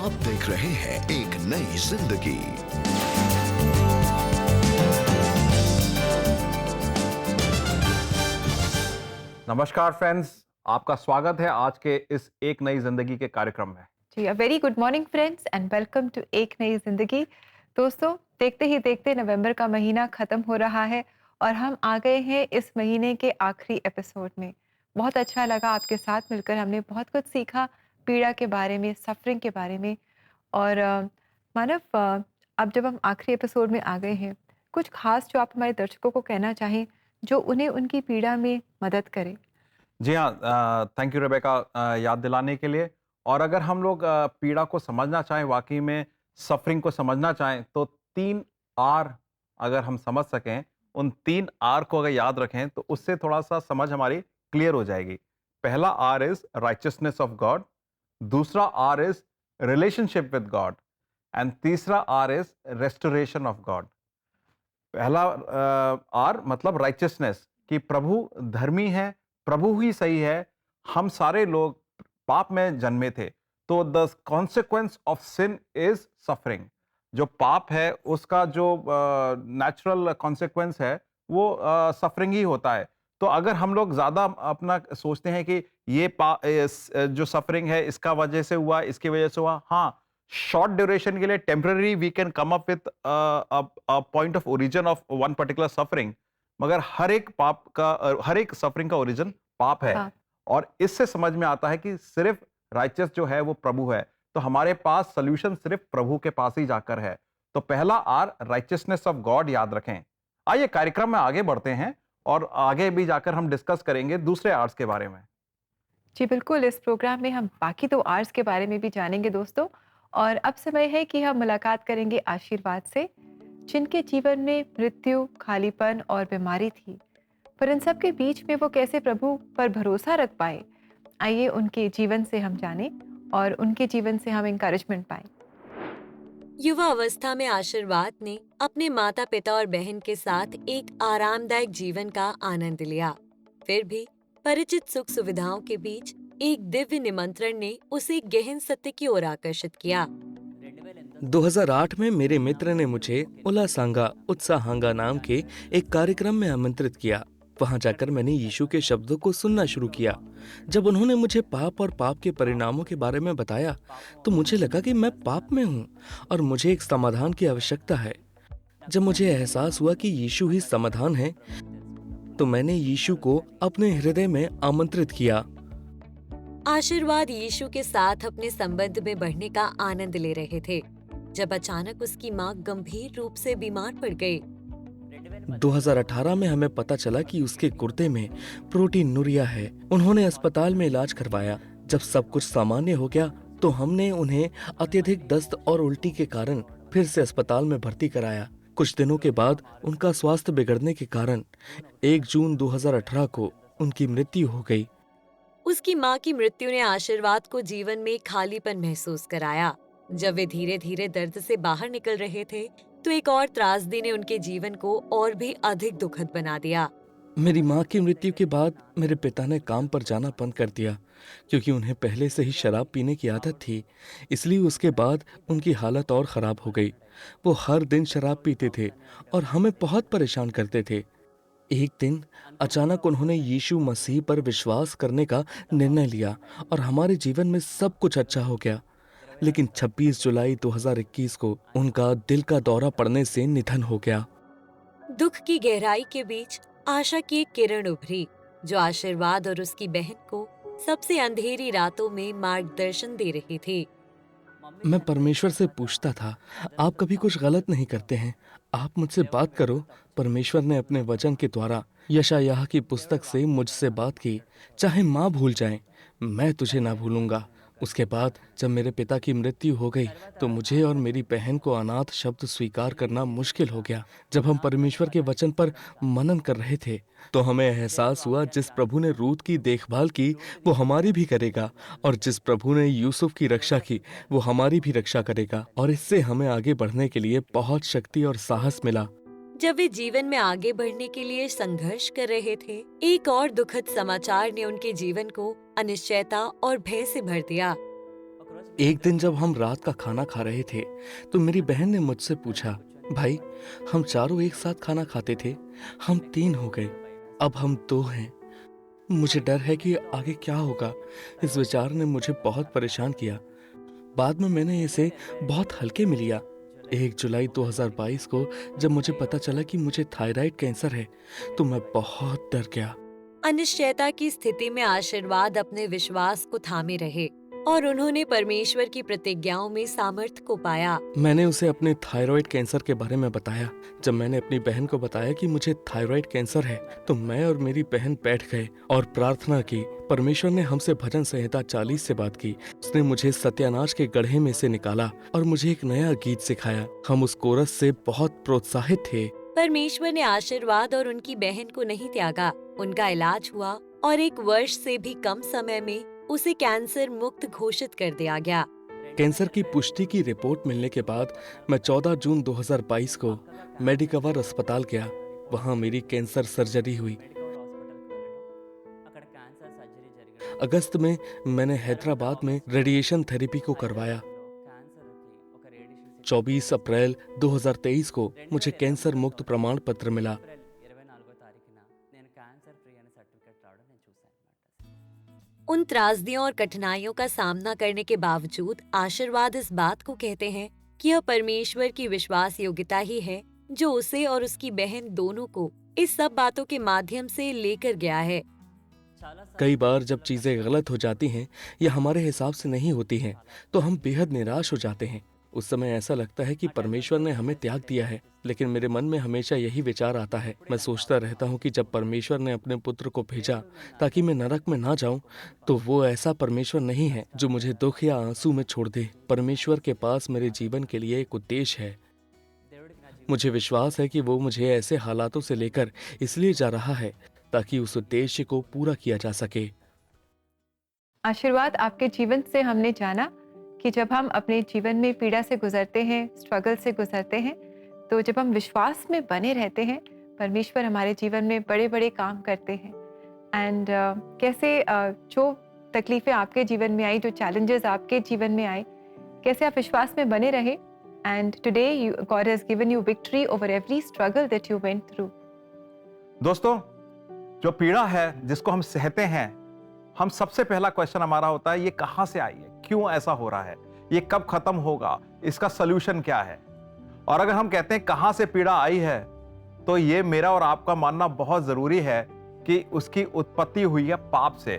आप देख रहे हैं एक नई जिंदगी। नमस्कार फ्रेंड्स, आपका स्वागत है आज के इस एक नई जिंदगी के कार्यक्रम में। जी, a very good morning friends and welcome to एक नई ज़िंदगी। दोस्तों, देखते ही देखते नवंबर का महीना ख़त्म हो रहा है और हम आ गए हैं इस महीने के आखिरी एपिसोड में। बहुत अच्छा लगा आपके साथ मिलकर, हमने बहुत कुछ सीखा पीड़ा के बारे में, सफ़रिंग के बारे में। और मानव, अब जब हम आखिरी एपिसोड में आ गए हैं, कुछ ख़ास जो आप हमारे दर्शकों को कहना चाहें, जो उन्हें उनकी पीड़ा में मदद करे? जी हाँ, थैंक यू रेबेका याद दिलाने के लिए। और अगर हम लोग पीड़ा को समझना चाहें, वाकई में सफरिंग को समझना चाहें, तो 3 आर अगर हम समझ सकें, उन 3 आर को अगर याद रखें, तो उससे थोड़ा-सा समझ हमारी क्लियर हो जाएगी। पहला R is righteousness of God, दूसरा R is relationship with God and तीसरा R is restoration of God. पहला आर मतलब राइचियसनेस, कि प्रभु धर्मी है, प्रभु ही सही है। हम सारे लोग पाप में जन्मे थे, तो the consequence of sin is suffering. जो पाप है उसका जो नेचुरल कॉन्सिक्वेंस है वो सफरिंग ही होता है। तो अगर हम लोग ज्यादा अपना सोचते हैं कि जो सफरिंग है इसका वजह से हुआ, इसकी वजह से हुआ, हाँ, शॉर्ट ड्यूरेशन के लिए temporary we can come up with point of origin of one particular suffering, मगर हर एक सफरिंग का ओरिजिन पाप है। हाँ। और इससे समझ में आता है कि सिर्फ राइचियस जो है वो प्रभु है, तो हमारे पास सोल्यूशन सिर्फ प्रभु के पास ही जाकर है। तो पहला आर राइचियसनेस ऑफ गॉड याद रखें। आइए कार्यक्रम में आगे बढ़ते हैं और आगे भी जाकर हम डिस्कस करेंगे दूसरे आर्स के बारे में। जी बिल्कुल, इस प्रोग्राम में हम बाकी 2 आर्ट्स के बारे में भी जानेंगे दोस्तों। और अब समय है कि हम मुलाकात करेंगे आशीर्वाद से, जिनके जीवन में मृत्यु, खालीपन और बीमारी थी। पर इन सब के बीच में वो कैसे प्रभु पर भरोसा रख पाए? आइए उनके जीवन से हम जानें और उनके जीवन से हम एनकरेजमेंट पाएँ। युवा अवस्था में आशीर्वाद ने अपने माता पिता और बहन के साथ एक आरामदायक जीवन का आनंद लिया। फिर भी परिचित सुख सुविधाओं के बीच एक दिव्य निमंत्रण ने उसे गहन सत्य की ओर आकर्षित किया। 2008 में मेरे मित्र ने मुझे उलासांगा उत्साहांगा नाम के एक कार्यक्रम में आमंत्रित किया। वहां जाकर मैंने यीशु के शब्दों को सुनना शुरू किया। जब उन्होंने मुझे पाप और पाप के परिणामों के बारे में बताया, तो मुझे लगा कि मैं पाप में हूं और मुझे एक समाधान की आवश्यकता है। जब मुझे एहसास हुआ कि यीशु ही समाधान है, तो मैंने यीशु को अपने हृदय में आमंत्रित किया। आशीर्वाद यीशु के साथ अपने संबंध में बढ़ने का आनंद ले रहे थे, जब अचानक उसकी माँ गंभीर रूप से बीमार पड़ गई। 2018 में हमें पता चला कि उसके गुर्दे में प्रोटीनुरिया है। उन्होंने अस्पताल में इलाज करवाया। जब सब कुछ सामान्य हो गया, तो हमने उन्हें अत्यधिक दस्त और उल्टी के कारण फिर से अस्पताल में भर्ती कराया। कुछ दिनों के बाद उनका स्वास्थ्य बिगड़ने के कारण 1 जून 2018 को उनकी मृत्यु हो गई। उसकी माँ की मृत्यु ने आशीर्वाद को जीवन में खालीपन महसूस कराया। जब वे धीरे धीरे दर्द से बाहर निकल रहे थे, तो एक और त्रासदी ने उनके जीवन को और भी अधिक दुखद बना दिया। मेरी माँ की मृत्यु के बाद मेरे पिता ने काम पर जाना बंद कर दिया, क्योंकि उन्हें पहले से ही शराब पीने की आदत थी। इसलिए उसके बाद उनकी हालत और खराब हो गई। वो हर दिन शराब पीते थे और हमें बहुत परेशान करते थे। एक दिन अचानक उन्होंने यीशु मसीह पर विश्वास करने का निर्णय लिया और हमारे जीवन में सब कुछ अच्छा हो गया। लेकिन 26 जुलाई 2021 को उनका दिल का दौरा पड़ने से निधन हो गया। दुख की गहराई के बीच आशा की एक किरण उभरी, जो आशीर्वाद और उसकी बहन को सबसे अंधेरी रातों में मार्गदर्शन दे रही थी। मैं परमेश्वर से पूछता था, आप कभी कुछ गलत नहीं करते हैं, आप मुझसे बात करो। परमेश्वर ने अपने वचन के द्वारा यशायाह की पुस्तक से मुझसे बात की, चाहे माँ भूल जाए, मैं तुझे ना भूलूंगा। उसके बाद जब मेरे पिता की मृत्यु हो गई, तो मुझे और मेरी बहन को अनाथ शब्द स्वीकार करना मुश्किल हो गया। जब हम परमेश्वर के वचन पर मनन कर रहे थे, तो हमें एहसास हुआ, जिस प्रभु ने रूत की देखभाल की, वो हमारी भी करेगा, और जिस प्रभु ने यूसुफ की रक्षा की, वो हमारी भी रक्षा करेगा। और इससे हमें आगे बढ़ने के लिए बहुत शक्ति और साहस मिला। जब वे जीवन में आगे बढ़ने के लिए संघर्ष कर रहे थे, एक और दुखद समाचार ने उनके जीवन को अनिश्चयता और भय से भर दिया। एक दिन जब हम रात का खाना खा रहे थे तो मेरी बहन ने मुझसे पूछा, भाई हम चारों एक साथ खाना खाते थे, हम 3 हो गए, अब हम 2 हैं। मुझे डर है कि आगे क्या होगा। इस विचार ने मुझे बहुत परेशान किया। बाद में मैंने इसे बहुत हल्के में लिया। 1 जुलाई 2022 को जब मुझे पता चला कि मुझे थायराइड कैंसर है तो मैं बहुत डर गया। अनिश्चयता की स्थिति में आशीर्वाद अपने विश्वास को थामे रहे और उन्होंने परमेश्वर की प्रतिज्ञाओं में सामर्थ्य को पाया। मैंने उसे अपने थायराइड कैंसर के बारे में बताया। जब मैंने अपनी बहन को बताया कि मुझे थायराइड कैंसर है तो मैं और मेरी बहन बैठ गए और प्रार्थना की। परमेश्वर ने हमसे भजन संहिता 40 से बात की। उसने मुझे सत्यानाश के गड्ढे में से निकाला और मुझे एक नया गीत सिखाया। हम उस कोरस से बहुत प्रोत्साहित थे। परमेश्वर ने आशीर्वाद और उनकी बहन को नहीं त्यागा। उनका इलाज हुआ और 1 वर्ष से भी कम समय में उसे कैंसर मुक्त घोषित कर दिया गया। कैंसर की पुष्टि की रिपोर्ट मिलने के बाद मैं 14 जून 2022 को मेडिकवर अस्पताल गया। वहां मेरी कैंसर सर्जरी हुई। अगस्त में मैंने हैदराबाद में रेडिएशन थेरेपी को करवाया। 24 अप्रैल 2023 को मुझे कैंसर मुक्त प्रमाण पत्र मिला। उन त्रासदियों और कठिनाइयों का सामना करने के बावजूद आशीर्वाद इस बात को कहते हैं कि यह परमेश्वर की विश्वास योग्यता ही है जो उसे और उसकी बहन दोनों को इस सब बातों के माध्यम से लेकर गया है। कई बार जब चीजें गलत हो जाती हैं या हमारे हिसाब से नहीं होती हैं तो हम बेहद निराश हो जाते हैं। उस समय ऐसा लगता है कि परमेश्वर ने हमें त्याग दिया है, लेकिन मेरे मन में हमेशा यही विचार आता है। मैं सोचता रहता हूँ कि जब परमेश्वर ने अपने पुत्र को भेजा ताकि मैं नरक में ना जाऊं, तो वो ऐसा परमेश्वर नहीं है जो मुझे दुख या आंसू में छोड़ दे। परमेश्वर के पास मेरे जीवन के लिए एक उद्देश्य है। मुझे विश्वास है कि वो मुझे ऐसे हालातों से लेकर इसलिए जा रहा है ताकि उस उद्देश्य को पूरा किया जा सके। आशीर्वाद, आपके जीवन से हमने जाना कि जब हम अपने जीवन में पीड़ा से गुजरते हैं, स्ट्रगल से गुजरते हैं, तो जब हम विश्वास में बने रहते हैं, परमेश्वर हमारे जीवन में बड़े बड़े काम करते हैं। एंड कैसे जो तकलीफ़ें आपके जीवन में आई, जो चैलेंजेस आपके जीवन में आए, कैसे आप विश्वास में बने रहे। And today God has given you victory over every struggle that you went through. दोस्तों, जो पीड़ा है जिसको हम सहते हैं, हम सबसे पहला क्वेश्चन हमारा होता है, ये कहाँ से आई है, क्यों ऐसा हो रहा है, ये कब खत्म होगा, इसका सलूशन क्या है। और अगर हम कहते हैं कहाँ से पीड़ा आई है, तो ये मेरा और आपका मानना बहुत जरूरी है कि उसकी उत्पत्ति हुई है पाप से।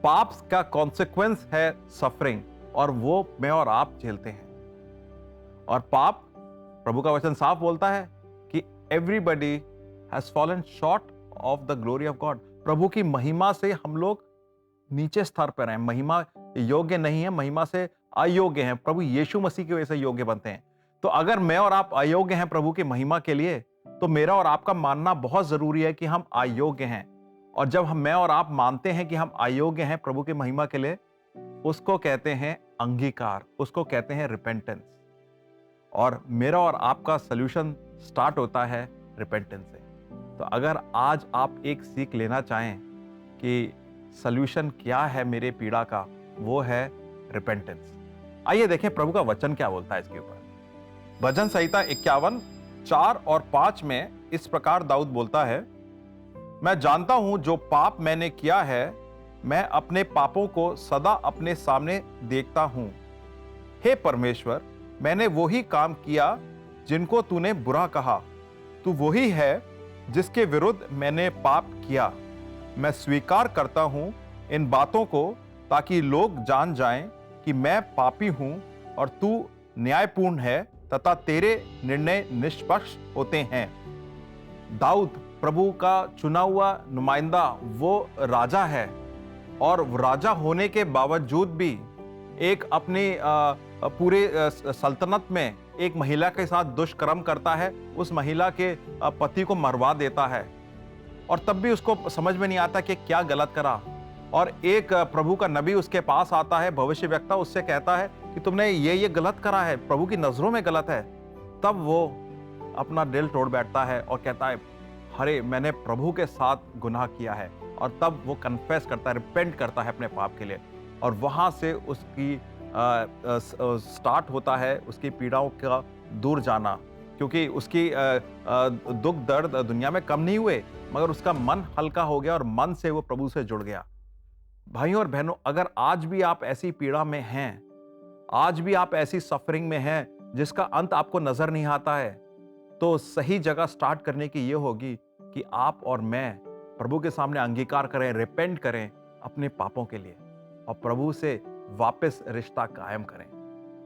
पाप का कॉन्सिक्वेंस है सफरिंग, और वो मैं और आप झेलते हैं। और पाप, प्रभु का वचन साफ बोलता है कि everybody has fallen short of the glory of God. प्रभु की महिमा से हम लोग नीचे स्तर पर हैं, महिमा योग्य नहीं है, महिमा से अयोग्य हैं। प्रभु यीशु मसीह की वजह से योग्य बनते हैं। तो अगर मैं और आप अयोग्य हैं प्रभु की महिमा के लिए, तो मेरा और आपका मानना बहुत जरूरी है कि हम अयोग्य हैं। और जब मैं और आप मानते हैं कि हम अयोग्य हैं प्रभु की महिमा के लिए, उसको कहते हैं अंगीकार, उसको कहते हैं रिपेंटेंस। और मेरा और आपका सल्यूशन स्टार्ट होता है रिपेंटेंस से। तो अगर आज आप एक सीख लेना चाहें कि सल्यूशन क्या है मेरे पीड़ा का, वो है रिपेंटेंस। आइए देखें प्रभु का वचन क्या बोलता है इसके ऊपर। भजन संहिता 51, 4 और 5 में इस प्रकार दाऊद बोलता है, मैं जानता हूं जो पाप मैंने किया है, मैं अपने पापों को सदा अपने सामने देखता हूं। हे परमेश्वर, मैंने वही काम किया जिनको तूने बुरा कहा। तू वही है जिसके विरुद्ध मैंने पाप किया। मैं स्वीकार करता हूं इन बातों को ताकि लोग जान जाएं कि मैं पापी हूं और तू न्यायपूर्ण है तथा तेरे निर्णय निष्पक्ष होते हैं। दाऊद प्रभु का चुना हुआ नुमाइंदा, वो राजा है, और राजा होने के बावजूद भी एक अपनी पूरे सल्तनत में एक महिला के साथ दुष्कर्म करता है, उस महिला के पति को मरवा देता है, और तब भी उसको समझ में नहीं आता कि क्या गलत करा। और एक प्रभु का नबी उसके पास आता है, भविष्यवक्ता, उससे कहता है कि तुमने ये गलत करा है, प्रभु की नजरों में गलत है। तब वो अपना दिल तोड़ बैठता है और कहता है, अरे मैंने प्रभु के साथ गुनाह किया है। और तब वो कन्फेस करता है, रिपेंट करता है अपने पाप के लिए, और वहां से उसकी स्टार्ट होता है उसकी पीड़ाओं का दूर जाना, क्योंकि उसकी दुख दर्द दुनिया में कम नहीं हुए, मगर उसका मन हल्का हो गया और मन से वो प्रभु से जुड़ गया। भाइयों और बहनों, अगर आज भी आप ऐसी पीड़ा में हैं, आज भी आप ऐसी सफरिंग में हैं जिसका अंत आपको नजर नहीं आता है, तो सही जगह स्टार्ट करने की ये होगी कि आप और मैं प्रभु के सामने अंगीकार करें, रिपेंट करें अपने पापों के लिए और प्रभु से वापस रिश्ता कायम करें।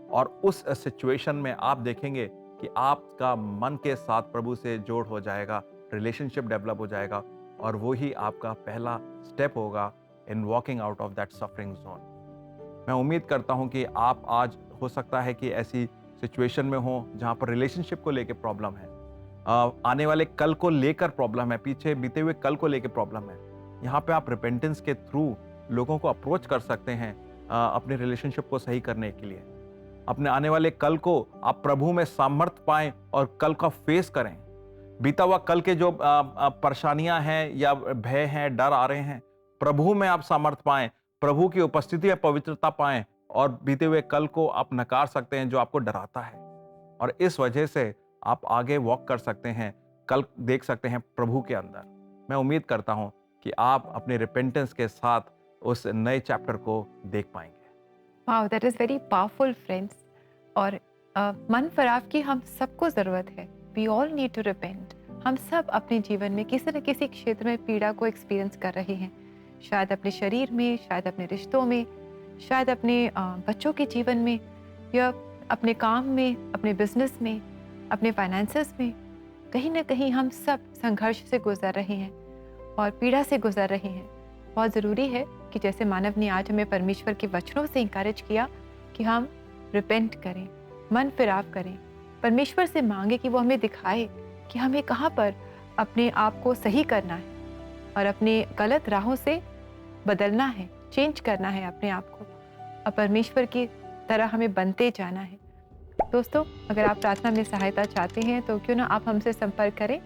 और उस सिचुएशन में आप देखेंगे कि आपका मन के साथ प्रभु से जोड़ हो जाएगा, रिलेशनशिप डेवलप हो जाएगा और वो ही आपका पहला स्टेप होगा in walking out of that suffering zone. मैं उम्मीद करता हूं कि आप आज, हो सकता है कि ऐसी सिचुएशन में हो जहां पर रिलेशनशिप को लेकर प्रॉब्लम है, आने वाले कल को लेकर प्रॉब्लम है, पीछे बीते हुए कल को लेकर प्रॉब्लम है। यहाँ पे आप रिपेंटेंस के थ्रू लोगों को अप्रोच कर सकते हैं अपने रिलेशनशिप को सही करने के लिए। अपने आने वाले कल को आप प्रभु में सामर्थ्य पाएं और कल का फेस करें। बीता हुआ कल के जो परेशानियां हैं या भय हैं, डर आ रहे हैं, प्रभु में आप सामर्थ्य पाएं, प्रभु की उपस्थिति में पवित्रता पाएं और बीते हुए कल को आप नकार सकते हैं जो आपको डराता है। और इस वजह से आप आगे वॉक कर सकते हैं, कल देख सकते हैं प्रभु के अंदर। मैं उम्मीद करता हूं कि आप अपने रिपेंटेंस के साथ उस नए चैप्टर को देख पाएंगे। Wow, that is very powerful friends. और मन फराव की हम सबको ज़रूरत है। We all need to repent. हम सब अपने जीवन में किसी न किसी क्षेत्र में पीड़ा को एक्सपीरियंस कर रहे हैं, शायद अपने शरीर में, शायद अपने रिश्तों में, शायद अपने बच्चों के जीवन में, या अपने काम में, अपने बिजनेस में, अपने फाइनेंसेस में। कहीं ना कहीं हम सब संघर्ष से गुजर रहे हैं और पीड़ा से गुजर रहे हैं। बहुत ज़रूरी है कि जैसे मानव ने आज हमें परमेश्वर के वचनों से इंकरेज किया कि हम रिपेंट करें, मन फिराव करें, परमेश्वर से मांगे कि वो हमें दिखाए कि हमें कहाँ पर अपने आप को सही करना है और अपने गलत राहों से बदलना है, चेंज करना है अपने आप को और परमेश्वर की तरह हमें बनते जाना है। दोस्तों, अगर आप प्रार्थना में सहायता चाहते हैं तो क्यों ना आप हमसे संपर्क करें।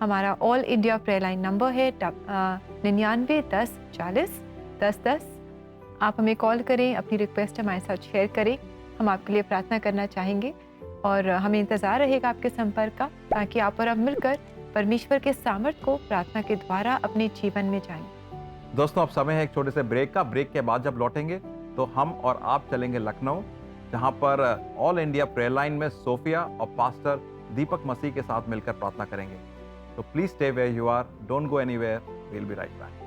हमारा all India prayer line number है 99 10 40 10 10। आप हमें कॉल करें, अपनी रिक्वेस्ट हमारे साथ शेयर करें। हम आपके लिए प्रार्थना करना चाहेंगे और हमें इंतज़ार रहेगा आपके संपर्क का, ताकि आप और हम मिलकर परमेश्वर के सामर्थ्य को प्रार्थना के द्वारा अपने जीवन में जाएं। दोस्तों, अब समय है एक छोटे से ब्रेक का। ब्रेक के बाद जब लौटेंगे तो हम और आप चलेंगे लखनऊ, जहां पर ऑल इंडिया प्रेयर लाइन में सोफिया और पास्टर दीपक मसीह के साथ मिलकर प्रार्थना करेंगे। तो please stay where you are, don't go anywhere, we will be right back.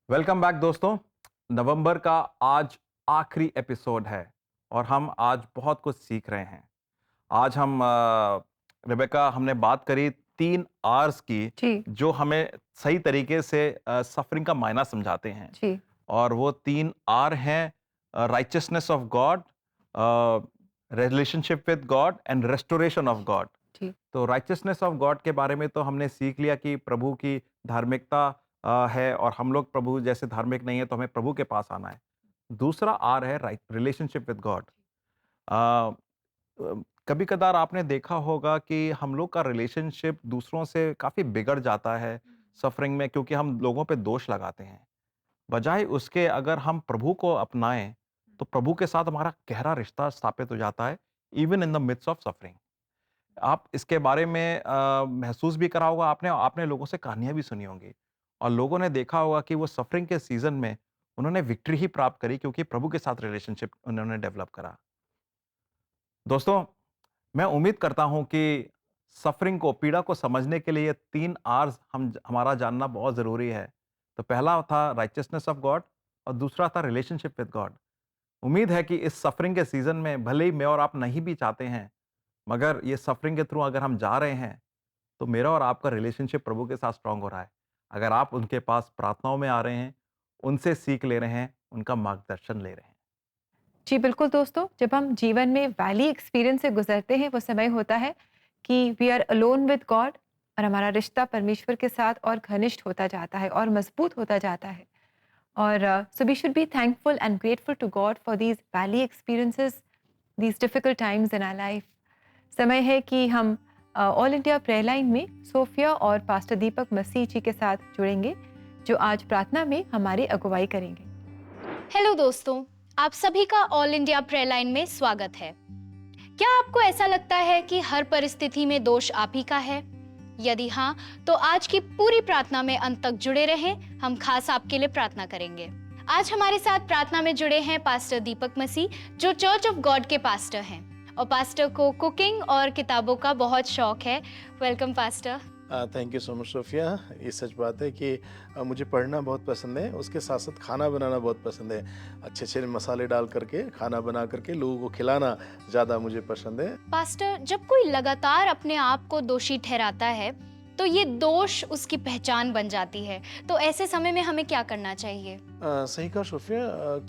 Welcome back दोस्तों। नवंबर का आज आखिरी एपिसोड है और हम आज बहुत कुछ सीख रहे हैं। आज हम रेबेका, हमने बात करी 3 आर्स की जी जो हमें सही तरीके से सफरिंग का मायना समझाते हैं। जी और वो 3 आर हैं: righteousness of God, relationship with God and restoration of God. जी तो राइचियसनेस ऑफ गॉड के बारे में तो हमने सीख लिया कि प्रभु की धार्मिकता है और हम लोग प्रभु जैसे धार्मिक नहीं है, तो हमें प्रभु के पास आना है। दूसरा आर है रिलेशनशिप विद गॉड। कभी कदार आपने देखा होगा कि हम लोग का रिलेशनशिप दूसरों से काफी बिगड़ जाता है सफरिंग में, क्योंकि हम लोगों पे दोष लगाते हैं। बजाय उसके अगर हम प्रभु को अपनाएं तो प्रभु के साथ हमारा गहरा रिश्ता स्थापित हो जाता है, even in the midst of suffering. आप इसके बारे में महसूस भी करा होगा आपने, आपने लोगों से कहानियां भी सुनी होंगी और लोगों ने देखा होगा कि वो सफरिंग के सीजन में उन्होंने विक्ट्री ही प्राप्त करी, क्योंकि प्रभु के साथ रिलेशनशिप उन्होंने डेवलप करा। दोस्तों, मैं उम्मीद करता हूं कि सफरिंग को, पीड़ा को समझने के लिए ये 3 आर्स हमारा जानना बहुत जरूरी है। तो पहला था राइचियसनेस ऑफ गॉड और दूसरा था रिलेशनशिप विद गॉड। उम्मीद है कि इस सफरिंग के सीजन में भले ही मैं और आप नहीं भी चाहते हैं, मगर ये सफरिंग के थ्रू अगर हम जा रहे हैं तो मेरा और आपका रिलेशनशिप प्रभु के साथ स्ट्रांग हो रहा है। अगर आप उनके पास प्रार्थनाओं में आ रहे हैं, उनसे सीख ले रहे हैं, उनका मार्गदर्शन ले रहे हैं। जी बिल्कुल दोस्तों, जब हम जीवन में वैली एक्सपीरियंस से गुजरते हैं, वो समय होता है कि we are alone with God और हमारा रिश्ता परमेश्वर के साथ और घनिष्ठ होता जाता है और मजबूत होता जाता है। और so we should be thankful and grateful to God for these valley experiences, these difficult times in our life. समय है कि हम ऑल इंडिया प्रेयर लाइन में सोफिया और पास्टर दीपक मसीह जी के साथ जुड़ेंगे, जो आज प्रार्थना में हमारी अगुवाई करेंगे। हेलो दोस्तों, आप सभी का ऑल इंडिया प्रेयर लाइन में स्वागत है। क्या आपको ऐसा लगता है कि हर परिस्थिति में दोष आप ही का है? यदि हाँ, तो आज की पूरी प्रार्थना में अंत तक जुड़े रहें। हम खास आपके लिए प्रार्थना करेंगे। आज हमारे साथ प्रार्थना में जुड़े हैं पास्टर दीपक मसीह, जो चर्च ऑफ गॉड के पास्टर हैं, और पास्टर को कुकिंग और किताबों का बहुत शौक है। Welcome pastor. Thank you so much Sophia. ये सच बात है कि मुझे पढ़ना बहुत पसंद है, उसके साथ साथ खाना बनाना बहुत पसंद है। अच्छे अच्छे मसाले डाल करके खाना बना करके लोगों को खिलाना ज़्यादा मुझे पसंद है। पास्टर, जब कोई लगातार अपने आप को दोषी ठहराता है तो ये दोष उसकी पहचान बन जाती है, तो ऐसे समय में हमें क्या करना चाहिए? सही कहा सोफिया।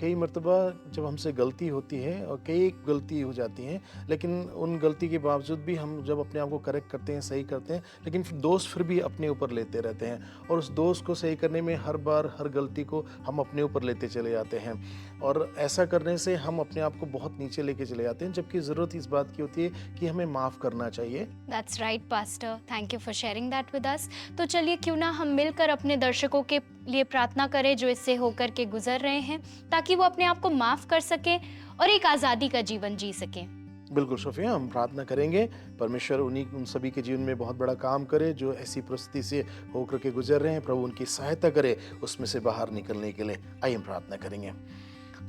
कई मर्तबा जब हमसे गलती होती है और कई गलती हो जाती हैं, लेकिन उन गलती के बावजूद भी हम जब अपने आप को करेक्ट करते हैं, सही करते हैं, लेकिन फिर दोष फिर भी अपने ऊपर लेते रहते हैं, और उस दोष को सही करने में हर बार हर गलती को हम अपने ऊपर लेते चले जाते हैं, और ऐसा करने से हम अपने आप को बहुत नीचे लेके चले जाते हैं, जबकि ज़रूरत इस बात की होती है कि हमें माफ़ करना चाहिए। That's right pastor, thank you for sharing that with us. तो चलिए क्यों ना हम मिलकर अपने दर्शकों के लिए प्रार्थना करें जो इससे होकर के गुजर रहे हैं, ताकि वो अपने आप को माफ कर सकें और एक आज़ादी का जीवन जी सकें। बिल्कुल सोफिया, हम प्रार्थना करेंगे परमेश्वर उन सभी के जीवन में बहुत बड़ा काम करे जो ऐसी परिस्थिति से होकर के गुजर रहे हैं। प्रभु उनकी सहायता करे उसमें से बाहर निकलने के लिए। आइए हम प्रार्थना करेंगे।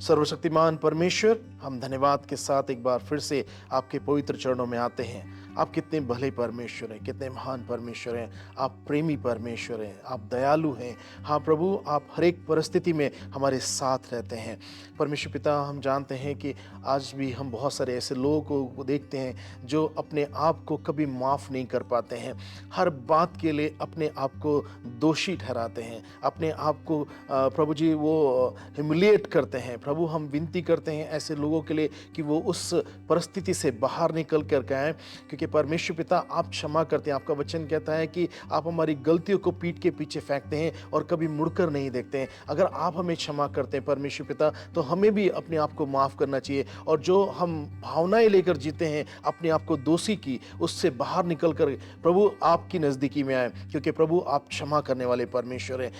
सर्वशक्तिमान परमेश्वर, हम धन्यवाद के साथ एक बार फिर से आपके पवित्र चरणों में आते हैं। आप कितने भले परमेश्वर हैं, कितने महान परमेश्वर हैं, आप प्रेमी परमेश्वर हैं, आप दयालु हैं। हाँ प्रभु, आप हर एक परिस्थिति में हमारे साथ रहते हैं। परमेश्वर पिता, हम जानते हैं कि आज भी हम बहुत सारे ऐसे लोगों को देखते हैं जो अपने आप को कभी माफ़ नहीं कर पाते हैं, हर बात के लिए अपने आप को दोषी ठहराते हैं, अपने आप को प्रभु जी वो ह्यूमिलिएट करते हैं। प्रभु, हम विनती करते हैं ऐसे लोगों के लिए कि वो उस परिस्थिति से बाहर निकल कर आएँ, क्योंकि परमेश्वर पिता आप क्षमा करते हैं। आपका वचन कहता है कि आप हमारी गलतियों को पीठ के पीछे फेंकते हैं और कभी मुड़कर नहीं देखते हैं। अगर आप हमें क्षमा करते हैं परमेश्वर पिता, तो हमें भी अपने आप को माफ़ करना चाहिए, और जो हम भावनाएं लेकर जीते हैं अपने आप को दोषी की, उससे बाहर निकल कर प्रभु आपकी नज़दीकी में आए, क्योंकि प्रभु आप क्षमा करने वाले परमेश्वर हैं।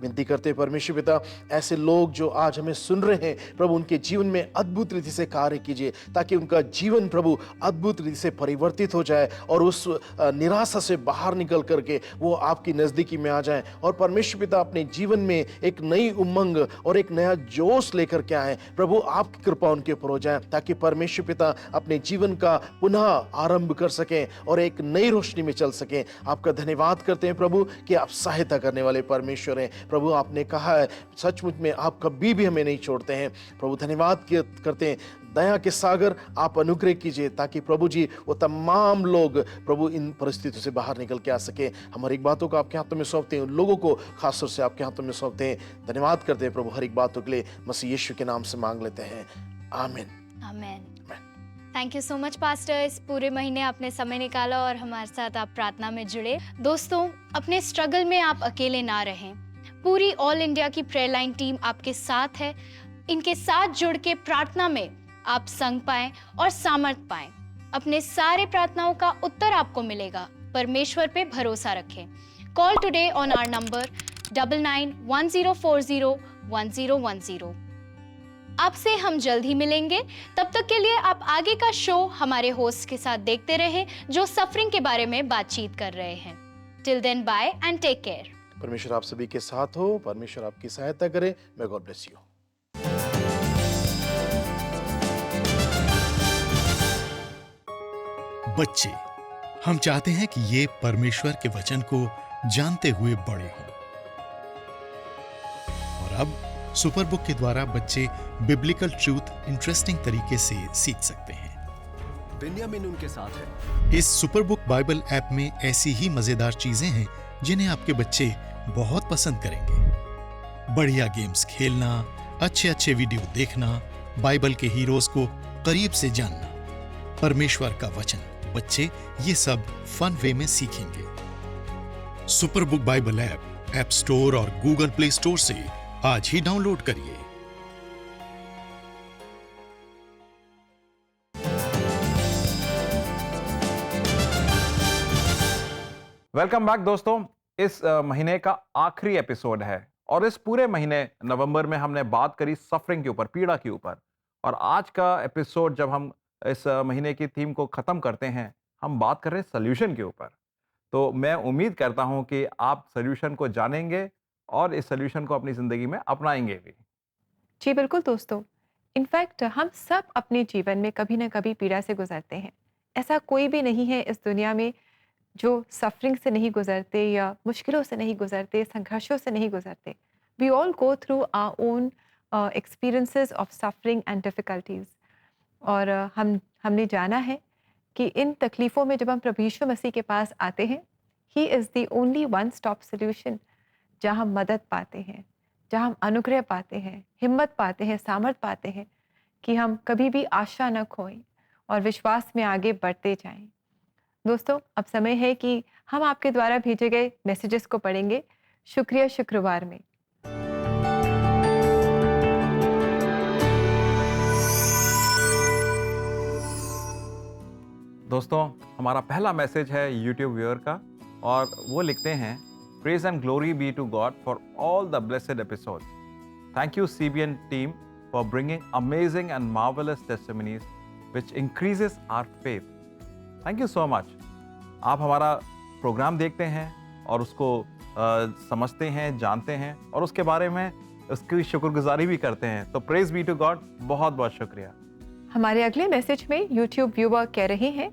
विनती करते हैं परमेश्वर पिता, ऐसे लोग जो आज हमें सुन रहे हैं प्रभु, उनके जीवन में अद्भुत रीति से कार्य कीजिए, ताकि उनका जीवन प्रभु अद्भुत रीति से परिवर्तित हो जाए और उस निराशा से बाहर निकल करके वो आपकी नज़दीकी में आ जाएं, और परमेश्वर पिता अपने जीवन में एक नई उमंग और एक नया जोश लेकर के आए। प्रभु आपकी कृपा उनके ऊपर हो जाए, ताकि परमेश्वर पिता अपने जीवन का पुनः आरंभ कर सकें और एक नई रोशनी में चल सकें। आपका धन्यवाद करते हैं प्रभु कि आप सहायता करने वाले परमेश्वर हैं। प्रभु, आपने कहा है सचमुच में आप कभी भी हमें नहीं छोड़ते हैं। प्रभु धन्यवाद करते हैं, दया के सागर आप अनुग्रह कीजिए, ताकि प्रभु जी वो तमाम लोग प्रभु इन परिस्थितियों से बाहर निकल के आ सके। हम हर एक बातों को आपके हाथों में सौंपते हैं, उन लोगों को खासतौर से आपके हाथों में सौंपते हैं। धन्यवाद करते हैं प्रभु हर एक बातों के लिए, मसीह यीशु के नाम से मांग लेते हैं, आमीन। आमीन। Thank you so much pastor, इस पूरे महीने आपने समय निकाला और हमारे साथ आप प्रार्थना में जुड़े। दोस्तों, अपने स्ट्रगल में आप अकेले ना रहें। पूरी ऑल इंडिया की प्रेयर लाइन टीम आपके साथ है। इनके साथ जुड़ के प्रार्थना में आप संग पाएं और सामर्थ पाएं। अपने सारे प्रार्थनाओं का उत्तर आपको मिलेगा। परमेश्वर पे भरोसा रखें। Call today on our number 9910401010। आपसे हम जल्द ही मिलेंगे। तब तक के लिए आप आगे का शो हमारे होस्ट के साथ देखते रहें, जो सफरिंग के बारे में बातचीत कर रहे हैं। Till then, bye and take care. परमेश्वर आप सभी के साथ हो, परमेश्वर आपकी सहायता करे। May God bless you. बच्चे, हम चाहते हैं कि ये परमेश्वर के वचन को जानते हुए बड़े हों, और अब सुपर बुक के द्वारा बच्चे बिब्लिकल ट्रूथ इंटरेस्टिंग तरीके से सीख सकते हैं। बिन्यामिन उनके साथ है। इस सुपरबुक बाइबल ऐप में ऐसी ही मजेदार चीजें हैं जिन्हें आपके बच्चे बहुत पसंद करेंगे। बढ़िया गेम्स खेलना, अच्छे अच्छे वीडियो देखना, बाइबल के हीरोज को करीब से जानना, परमेश्वर का वचन, बच्चे ये सब फन वे में सीखेंगे। सुपरबुक बाइबल ऐप स्टोर और गूगल प्ले स्टोर से आज ही डाउनलोड करिए। वेलकम बैक दोस्तों। इस महीने का आखिरी एपिसोड है और इस पूरे महीने नवंबर में हमने बात करी सफरिंग के ऊपर, पीड़ा के ऊपर। और आज का एपिसोड जब हम इस महीने की थीम को ख़त्म करते हैं, हम बात कर रहे हैं सोल्यूशन के ऊपर। तो मैं उम्मीद करता हूं कि आप सोल्यूशन को जानेंगे और इस सोल्यूशन को अपनी ज़िंदगी में अपनाएंगे भी। जी बिल्कुल दोस्तों। इनफैक्ट हम सब अपने जीवन में कभी ना कभी पीड़ा से गुजरते हैं। ऐसा कोई भी नहीं है इस दुनिया में जो सफरिंग से नहीं गुजरते या मुश्किलों से नहीं गुजरते, संघर्षों से नहीं गुजरते। We all go through our own experiences of suffering and difficulties. और हमने जाना है कि इन तकलीफ़ों में जब हम प्रभु यीशु मसीह के पास आते हैं, he is the only one stop solution, जहाँ हम मदद पाते हैं, जहाँ हम अनुग्रह पाते हैं, हिम्मत पाते हैं, सामर्थ पाते हैं कि हम कभी भी आशा न खोएं और विश्वास में आगे बढ़ते जाएं। दोस्तों, अब समय है कि हम आपके द्वारा भेजे गए मैसेजेस को पढ़ेंगे शुक्रिया शुक्रवार में। दोस्तों, हमारा पहला मैसेज है यूट्यूब व्यूअर का और वो लिखते हैं, praise and glory be to God for all the blessed episode. Thank you CBN team for bringing amazing and marvellous testimonies which increases our faith. Thank you so much. आप हमारा programme देखते हैं और उसको समझते हैं, जानते हैं और उसके बारे में उसकी शुक्रगुजारी भी करते हैं। तो प्रेज बी टू गॉड, बहुत बहुत शुक्रिया। हमारे अगले मैसेज में यूट्यूब व्यूअर कह रहे हैं,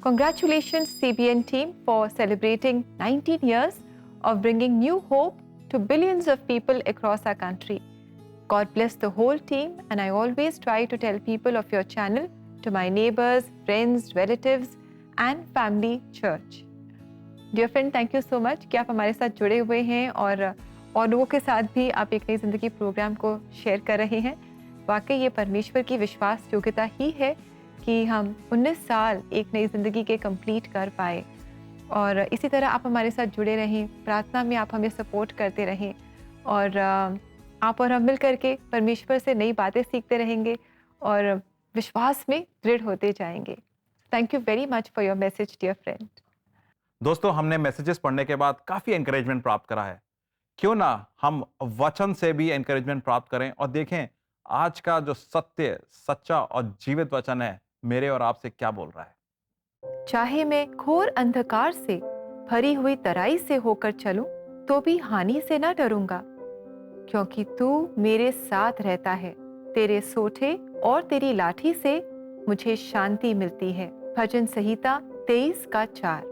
Congratulations CBN team for celebrating 19 years of bringing new hope to billions of people across our country. God bless the whole team, and I always try to tell people of your channel to my neighbors, friends, relatives and family church. Dear friend, thank you so much कि आप हमारे साथ जुड़े हुए हैं और लोगों के साथ भी आप एक नई ज़िंदगी प्रोग्राम को शेयर कर रहे हैं। वाकई ये परमेश्वर की विश्वास योग्यता ही है कि हम 19 साल एक नई ज़िंदगी के कंप्लीट कर पाए। और इसी तरह आप हमारे साथ जुड़े रहें, प्रार्थना में आप हमें सपोर्ट करते रहें और आप और हम मिल करके परमेश्वर से नई बातें सीखते रहेंगे और विश्वास में दृढ़ होते जाएंगे। Thank you very much for your message dear friend. दोस्तों, हमने मैसेजेस पढ़ने के बाद काफ़ी एनकरेजमेंट प्राप्त करा है। क्यों ना हम वचन से भी एनकरेजमेंट प्राप्त करें और देखें आज का जो सत्य, सच्चा और जीवित वचन है मेरे और आपसे क्या बोल रहा है। चाहे मैं घोर अंधकार से भरी हुई तराई से होकर चलूं, तो भी हानि से न डरूंगा, क्योंकि तू मेरे साथ रहता है। तेरे सोठे और तेरी लाठी से मुझे शांति मिलती है। भजन संहिता 23:4।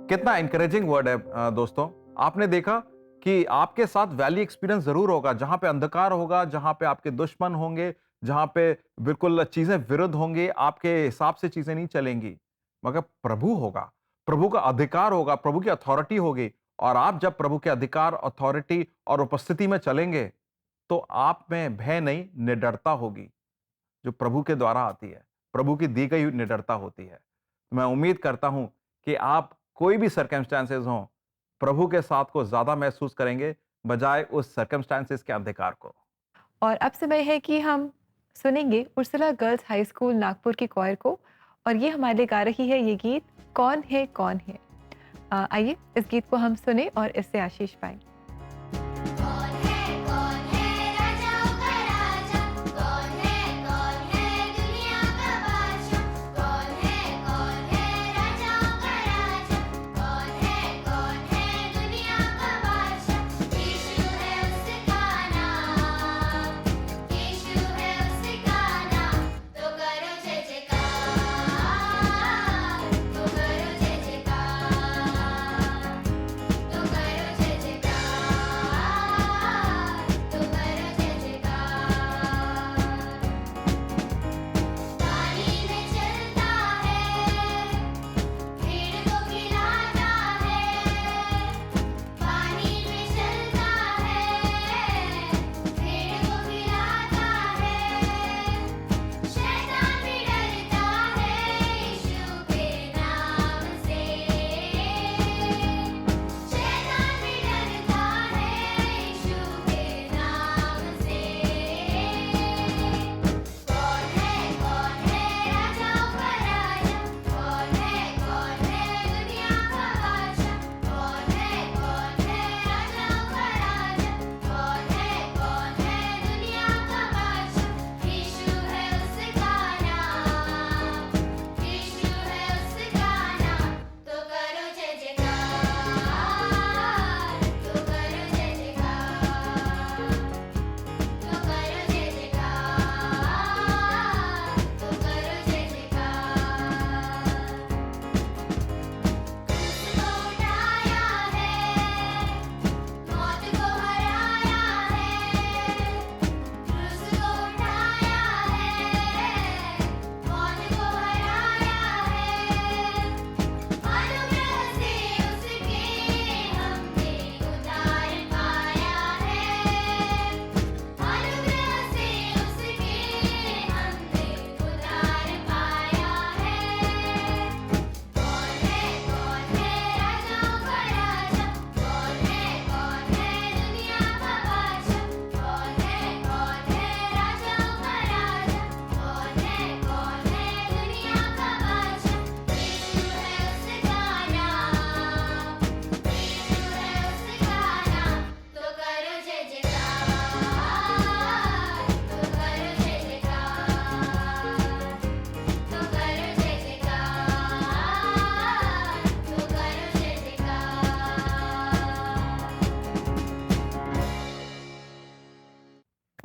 कितना इंकरेजिंग वर्ड है दोस्तों। आपने देखा कि आपके साथ वैली एक्सपीरियंस जरूर होगा, जहां पे अंधकार होगा, जहां पे आपके दुश्मन होंगे, जहां पे बिल्कुल चीजें विरुद्ध होंगी, आपके हिसाब से चीजें नहीं चलेंगी, मगर प्रभु होगा, प्रभु का अधिकार होगा, प्रभु की अथॉरिटी होगी। और आप जब प्रभु के अधिकार, अथॉरिटी और उपस्थिति में चलेंगे तो आप में भय नहीं, निडरता होगी, जो प्रभु के द्वारा आती है, प्रभु की दी गई निडरता होती है। मैं उम्मीद करता हूं कि आप कोई भी सर्कमस्टांसेस हों, प्रभु के साथ को ज्यादा महसूस करेंगे बजाय उस सर्कमस्टांसेस के अंधकार को। और अब समय है कि हम सुनेंगे Ursula girls high school Nagpur की क्वायर को, और ये हमारे लिए गा रही है ये गीत कौन है कौन है। आइए इस गीत को हम सुने और इससे आशीष पाएं।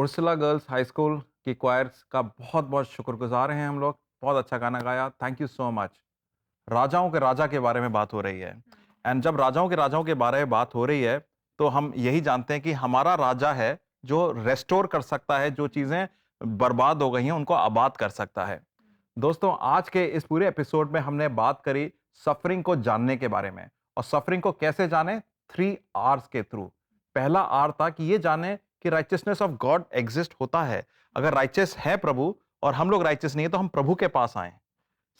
उर्सुला गर्ल्स हाई स्कूल की क्वायर्स का बहुत बहुत शुक्रगुजार हैं हम लोग। बहुत अच्छा गाना गाया, थैंक यू सो मच। राजाओं के राजा के बारे में बात हो रही है, एंड जब राजाओं के बारे में बात हो रही है तो हम यही जानते हैं कि हमारा राजा है जो रेस्टोर कर सकता है, जो चीज़ें बर्बाद हो गई हैं उनको आबाद कर सकता है। दोस्तों, आज के इस पूरे एपिसोड में हमने बात करी सफरिंग को जानने के बारे में, और सफरिंग को कैसे जाने, 3 आर्स के थ्रू। पहला आर था कि ये जाने कि राइचियसनेस ऑफ गॉड एग्जिस्ट होता है। अगर राइचियस है प्रभु और हम लोग राइचियस नहीं है तो हम प्रभु के पास आए।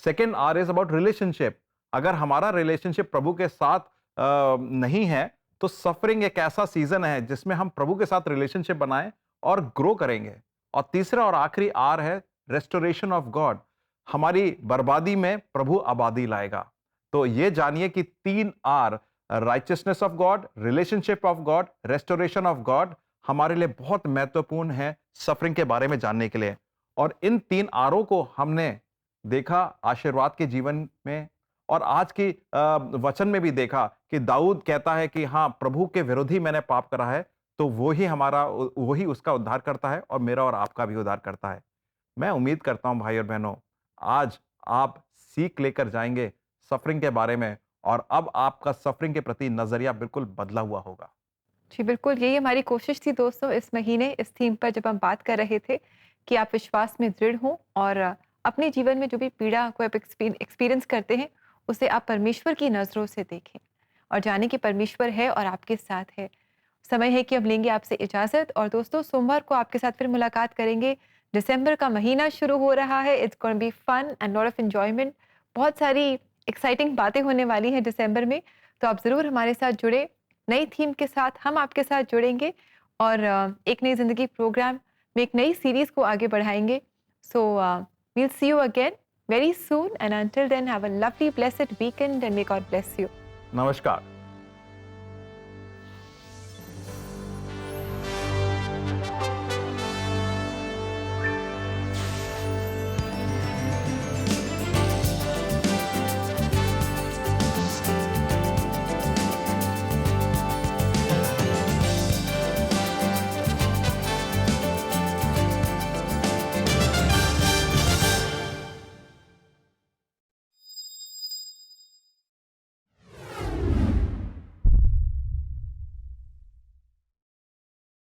Second R is about relationship. अगर हमारा रिलेशनशिप प्रभु के साथ नहीं है तो सफरिंग एक ऐसा सीजन है जिसमें हम प्रभु के साथ रिलेशनशिप बनाएं और ग्रो करेंगे। और तीसरा और आखिरी आर है रेस्टोरेशन ऑफ गॉड। हमारी बर्बादी में प्रभु आबादी लाएगा। तो ये जानिए कि 3 R, righteousness of God, relationship of God, restoration of God, हमारे लिए बहुत महत्वपूर्ण है सफरिंग के बारे में जानने के लिए। और इन 3 आरों को हमने देखा आशीर्वाद के जीवन में, और आज की वचन में भी देखा कि दाऊद कहता है कि हाँ, प्रभु के विरोधी मैंने पाप करा है, तो वही उसका उद्धार करता है और मेरा और आपका भी उद्धार करता है। मैं उम्मीद करता हूं भाई और बहनों, आज आप सीख लेकर जाएंगे सफरिंग के बारे में, और अब आपका सफरिंग के प्रति नजरिया बिल्कुल बदला हुआ होगा। जी बिल्कुल, यही हमारी कोशिश थी दोस्तों इस महीने इस थीम पर, जब हम बात कर रहे थे कि आप विश्वास में दृढ़ हों और अपने जीवन में जो भी पीड़ा को आप एक्सपीरियंस करते हैं उसे आप परमेश्वर की नज़रों से देखें और जाने कि परमेश्वर है और आपके साथ है। समय है कि अब लेंगे आपसे इजाज़त, और दोस्तों सोमवार को आपके साथ फिर मुलाकात करेंगे। दिसंबर का महीना शुरू हो रहा है। It's going be fun and lot of enjoyment. बहुत सारी एक्साइटिंग बातें होने वाली हैं दिसंबर में, तो आप ज़रूर हमारे साथ जुड़े। नई थीम के साथ हम आपके साथ जुड़ेंगे और एक नई ज़िंदगी प्रोग्राम में एक नई सीरीज़ को आगे बढ़ाएंगे। सो we'll see you again very soon, and until then have a lovely blessed weekend and may God bless you. नमस्कार।